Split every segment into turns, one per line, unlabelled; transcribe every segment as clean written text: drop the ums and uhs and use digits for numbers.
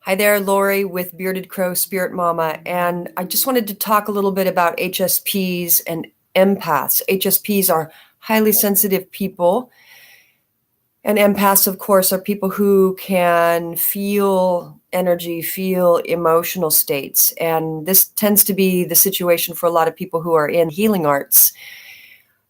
Hi there, Lori with Bearded Crow Spirit Mama. And I just wanted to talk a little bit about HSPs and empaths. HSPs are highly sensitive people, and empaths, of course, are people who can feel energy, feel emotional states. And this tends to be the situation for a lot of people who are in healing arts.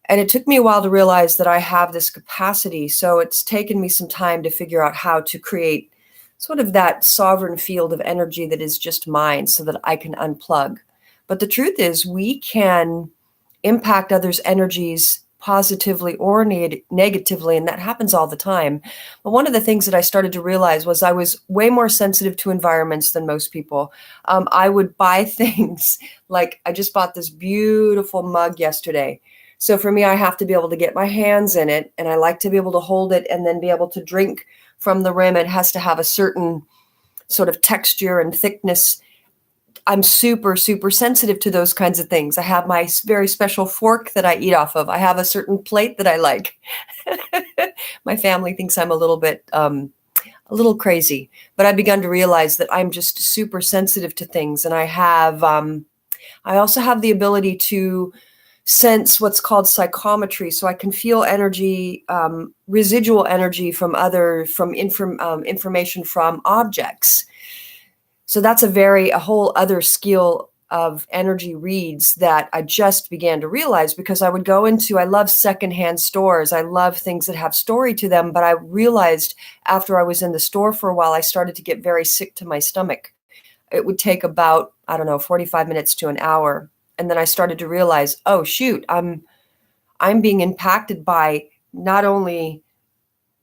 And it took me a while to realize that I have this capacity. So it's taken me some time to figure out how to create sort of that sovereign field of energy that is just mine so that I can unplug. But the truth is, we can impact others' energies positively or negatively, and that happens all the time. But one of the things that I started to realize was I was way more sensitive to environments than most people. I would buy things like I just bought this beautiful mug yesterday. So for me, I have to be able to get my hands in it, and I like to be able to hold it and then be able to drink from the rim. It has to have a certain sort of texture and thickness. I'm super, super sensitive to those kinds of things. I have my very special fork that I eat off of. I have a certain plate that I like. My family thinks I'm a little crazy, but I've begun to realize that I'm just super sensitive to things. And I also have the ability to sense what's called psychometry. So I can feel energy, residual energy from information from objects. So that's a whole other skill of energy reads that I just began to realize, because I love secondhand stores. I love things that have story to them. But I realized after I was in the store for a while, I started to get very sick to my stomach. It would take about, 45 minutes to an hour. And then I started to realize, oh shoot, I'm being impacted by not only,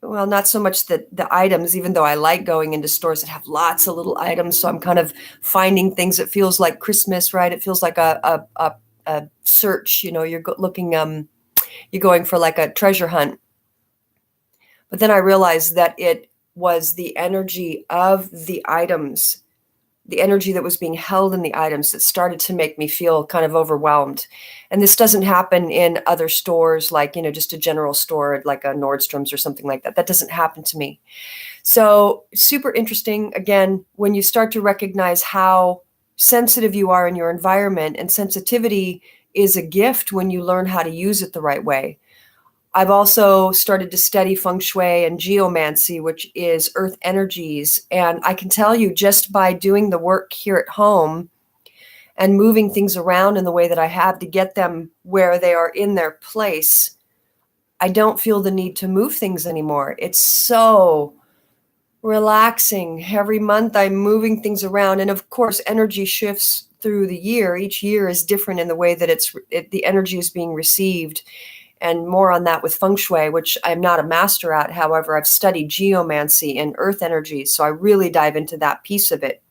well, not so much the items, even though I like going into stores that have lots of little items. So I'm kind of finding things that feels like Christmas, right? It feels like a search, you're you're going for like a treasure hunt. But then I realized that it was the energy of the items, the energy that was being held in the items, that started to make me feel kind of overwhelmed. And this doesn't happen in other stores, like, just a general store, like a Nordstrom's or something like that. That doesn't happen to me. So super interesting. Again, when you start to recognize how sensitive you are in your environment, and sensitivity is a gift when you learn how to use it the right way. I've also started to study feng shui and geomancy, which is earth energies. And I can tell you, just by doing the work here at home and moving things around in the way that I have to get them where they are in their place, I don't feel the need to move things anymore. It's so relaxing. Every month I'm moving things around. And of course, energy shifts through the year. Each year is different in the way that the energy is being received. And more on that with feng shui, which I'm not a master at. However, I've studied geomancy and earth energies, so I really dive into that piece of it.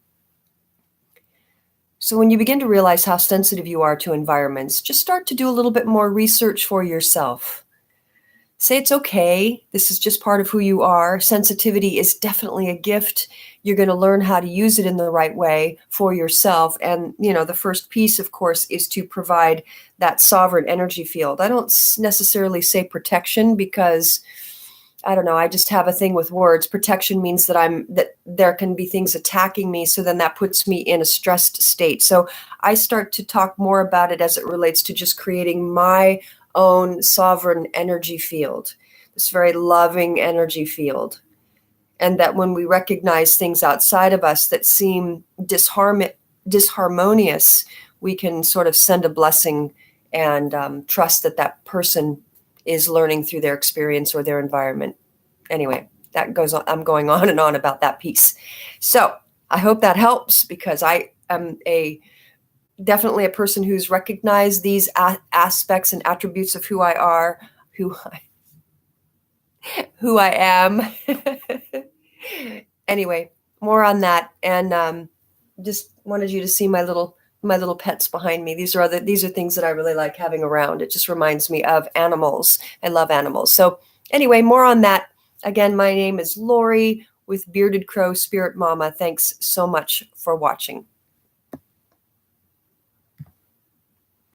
So when you begin to realize how sensitive you are to environments, just start to do a little bit more research for yourself. Say it's okay. This is just part of who you are. Sensitivity is definitely a gift. You're going to learn how to use it in the right way for yourself. And, the first piece, of course, is to provide that sovereign energy field. I don't necessarily say protection, because I don't know, I just have a thing with words. Protection means that there can be things attacking me. So then that puts me in a stressed state. So I start to talk more about it as it relates to just creating my own sovereign energy field, this very loving energy field. And that when we recognize things outside of us that seem disharmonious, we can sort of send a blessing and trust that that person is learning through their experience or their environment. Anyway, that goes on. I'm going on and on about that piece. So I hope that helps, because I am definitely a person who's recognized these aspects and attributes of who I are, who I am. Anyway, more on that. And just wanted you to see my little pets behind me. These are things that I really like having around. It just reminds me of animals. I love animals. So anyway, more on that. Again, my name is Lori with Bearded Crow Spirit Mama. Thanks so much for watching.